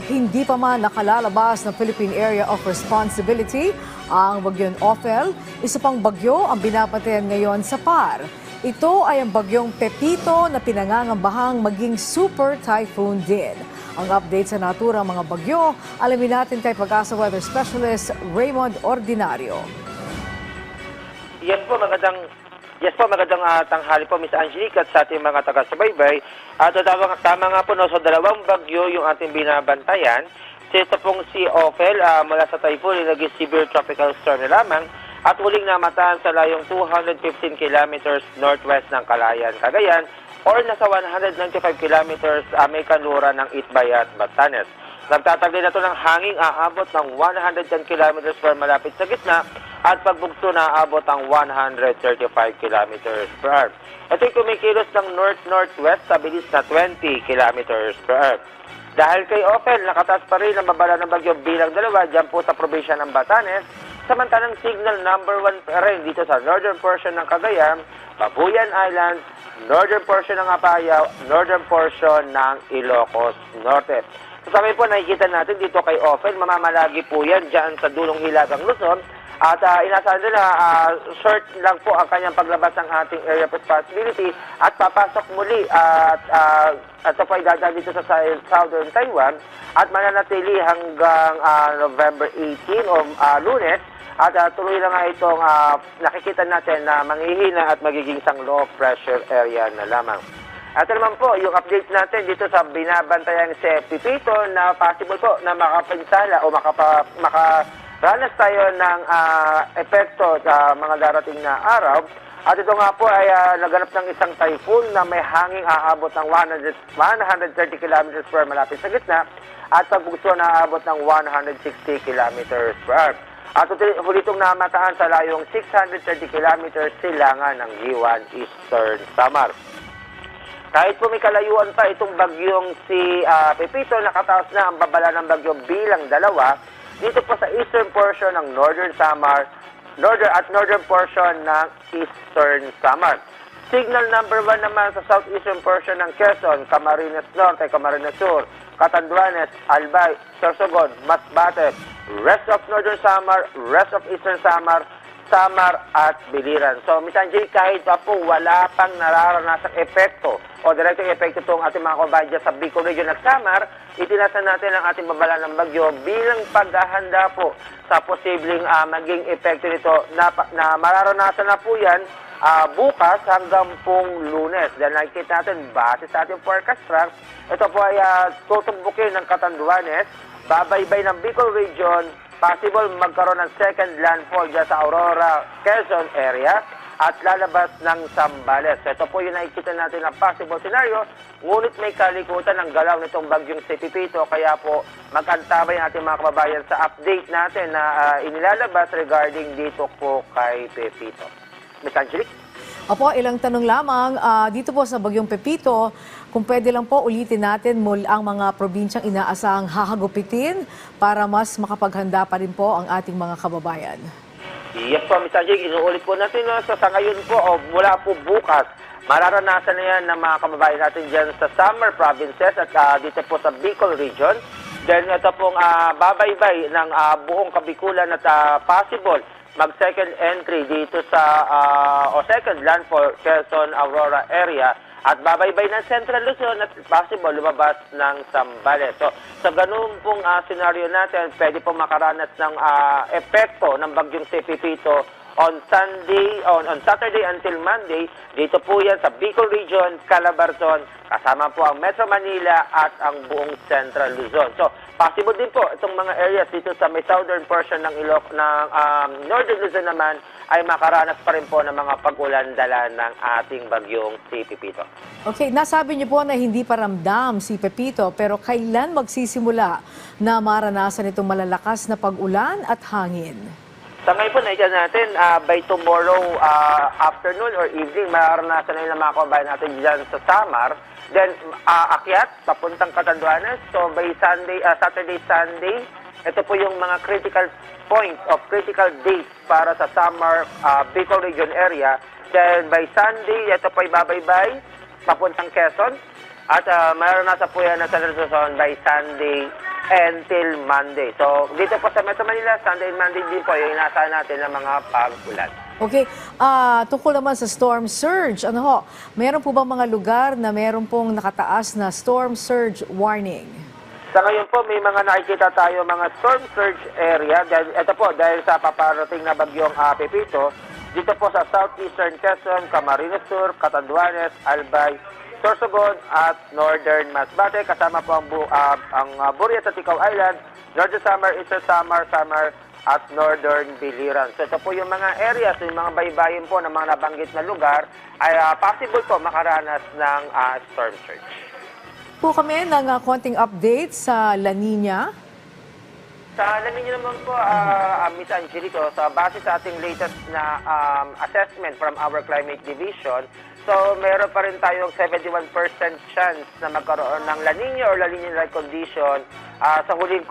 Hindi pa man nakalalabas ng Philippine Area of Responsibility ang bagyong Ophel, isa pang bagyo ang binabantayan ngayon sa PAR. Ito ay ang bagyong Pepito na pinangangambahang maging super typhoon din. Ang update sa naturang mga bagyo, alamin natin kay Pag-asa Weather Specialist Raymond Ordinario. Yes po, magandang tanghali po, Ms. Angelique, at sa ating mga taga-subaybay. At tama nga po, no, so dalawang bagyo yung ating binabantayan. Ito pong si Ophel, mula sa typhoon, naging severe tropical storm na lamang at huling namataan sa layong 215 kilometers northwest ng Calayan, Cagayan, or nasa 195 kilometers may kanluran ng Itbay at Batanes. Nagtataglay na ito ng hanging aabot ng 110 kilometers per malapit sa gitna at pagbugso na aabot ang 135 kilometers per hour. Ito'y kumikilos ng north-northwest sa bilis na 20 kilometers per hour. Dahil kay Ophel, nakataas pa rin ang babala ng bagyo bilang 2 dyan po sa probinsya ng Batanes, samantalang signal number 1 pa rin dito sa northern portion ng Cagayan, Babuyan Islands, northern portion ng Apayao, northern portion ng Ilocos Norte. Sa po, nakikita natin dito kay Ophel, mamamalagi po yan dyan sa dulong hilagang Luzon. At inasahan nila, short lang po ang kanyang paglabas ng ating area of responsibility at papasok muli at ito po ay dadaan dito sa southern Taiwan at mananatili hanggang November 18 o Lunes at tuloy lang nga itong nakikita natin na manghihina at magiging isang low pressure area na lamang. At naman po, yung update natin dito sa binabantayan si Pepito na possible po na makapinsala o ranas tayo ng epekto sa mga darating na araw. At ito nga po ay naganap ng isang typhoon na may hanging aabot ng 130 kilometers per malapit sa gitna at pagbugso na aabot ng 160 kilometers per hour. At huli itong namataan sa layong 630 kilometers silangan ng Giwan, Eastern Samar. Kahit po may kalayuan pa itong bagyong si Pepito, nakataas na ang babala ng bagyo bilang 2 dito po sa eastern portion ng Northern Samar, northern portion ng Eastern Samar. Signal number 1 naman sa southeastern portion ng Quezon, Camarines Norte, Camarines Sur, Catanduanes, Albay, Sorsogon, Masbate, rest of Northern Samar, rest of Eastern Samar, Samar at Biliran. So, Ms. Angelique, kahit pa po wala pang nararanasang epekto o direktong epekto itong ating mga kabayan dyan sa Bicol Region at Samar, itinasan natin ang ating babala ng bagyo bilang paghahanda po sa posibleng maging epekto nito na mararanasan na po yan bukas hanggang pong Lunes. Dahil nakikita natin, base sa ating forecast track, ito po ay tutumbukin ng Catanduanes, babaybay ng Bicol Region, possible magkaroon ng second landfall dyan sa Aurora, Quezon area at lalabas ng Zambales. So, ito po yung nakikita natin na possible scenario, ngunit may kalikutan ng galaw nitong bagyong si Pepito, kaya po mag-antabay ang ating mga kababayan sa update natin na inilalabas regarding dito po kay Pepito. Ms. Angelique? Opo, ilang tanong lamang dito po sa bagyong Pepito, kung pwede lang po ulitin natin ang mga probinsyang inaasahang hahagupitin para mas makapaghanda pa rin po ang ating mga kababayan. Yes po, Ms. Angelique, inuulit po natin sa ngayon po, mula po bukas, mararanasan na yan ng mga kababayan natin dyan sa summer provinces at dito po sa Bicol Region. Then ito pong babaybay ng buong Kabikulan at possible mag-second entry dito sa second landfall Quezon, Aurora area at babaybay ng Central Luzon at possible lumabas ng Zambales. So, sa ganun pong scenario natin, pwede pong makaranas ng epekto ng bagyong si Pepito on Saturday until Monday. Dito po yan sa Bicol Region, Calabarzon, kasama po ang Metro Manila at ang buong Central Luzon. So, possible din po itong mga areas dito sa may southern portion ng Northern Luzon naman ay makaranas pa rin po ng mga pag-ulan dala ng ating bagyong si Pepito. Okay, nasabi niyo po na hindi pa ramdam si Pepito, pero kailan magsisimula na maranasan itong malalakas na pag-ulan at hangin? Sa ngayon po, nakikita natin, by tomorrow afternoon or evening, mararanasan na yung mga kababayan natin dyan sa Samar. Then, akyat, papuntang Catanduanes. So, by Saturday, Sunday, ito po yung mga critical points of critical dates para sa Samar Bicol Region area. Then, by Sunday, ito po ay babaybay, papuntang Quezon. At mararanasan po yan sa Luzon by Sunday until Monday. So, dito po sa Metro Manila, Sunday and Monday din po yung inaasahan natin ng mga pag-ulan. Okay, tungkol naman sa storm surge, ano ho, meron po bang mga lugar na meron pong nakataas na storm surge warning? Sa ngayon po, may mga nakikita tayo mga storm surge area. Ito po, dahil sa paparating na bagyong Pepito, dito po sa southeastern Quezon, Camarines Sur, Catanduanes, Albay, Sorsogon at Northern Masbate. Kasama po ang Burias at Ticao Island, Northern Samar, Eastern Samar, Samar at Northern Biliran. So ito po yung mga areas, yung mga baybayin po ng mga nabanggit na lugar ay possible po makaranas ng storm surge. Po kami ng konting update sa La Nina. Sa La Nina naman po, Miss Angelico, sa base sa ating latest na assessment from our climate division, so meron pa rin tayong 71% chance na magkaroon ng La Nina or La Nina-like condition sa huling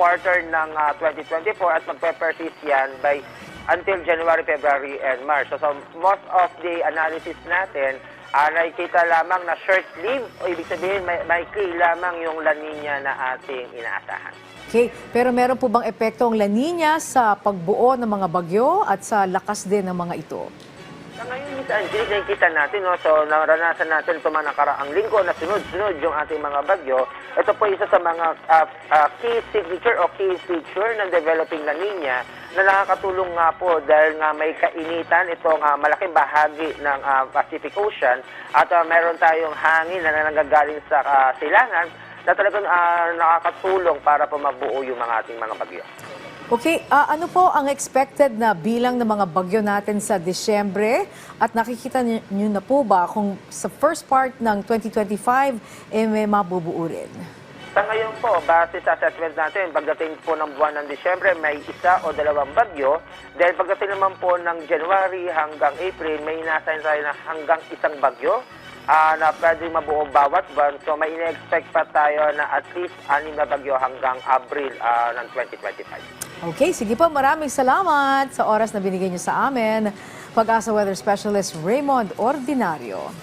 quarter ng 2024 at magpe-persist yan by until January, February, and March. So most of the analysis natin, nakikita lamang na short-lived o ibig sabihin maikli lamang yung La Nina na ating inaasahan. Okay, pero meron po bang epekto ang La Nina sa pagbuo ng mga bagyo at sa lakas din ng mga ito? Sa ngayon, Miss Angelique, nakikita natin, no? So naranasan natin ito mga nakaraang linggo na sunod-sunod yung ating mga bagyo. Ito po isa sa mga key signature o key feature ng developing La Nina na nakakatulong nga po dahil nga may kainitan itong malaking bahagi ng Pacific Ocean at meron tayong hangin na nanggagaling sa silangan na talagang nakakatulong para po mabuo yung mga ating mga bagyo. Okay, ano po ang expected na bilang ng mga bagyo natin sa Disyembre? At nakikita niyo na po ba kung sa first part ng 2025 may mabubuo rin? Sa ngayon po, base sa assessment natin, pagdating po ng buwan ng Disyembre, may isa o dalawang bagyo. Dahil pagdating naman po ng January hanggang April, may inasahin tayo na hanggang isang bagyo na pwede mabuo bawat buwan. So may ina-expect pa tayo na at least 6 na bagyo hanggang April ng 2025. Okay, sige po, maraming salamat sa oras na binigay niyo sa amin. Pag-asa Weather Specialist Raymond Ordinario.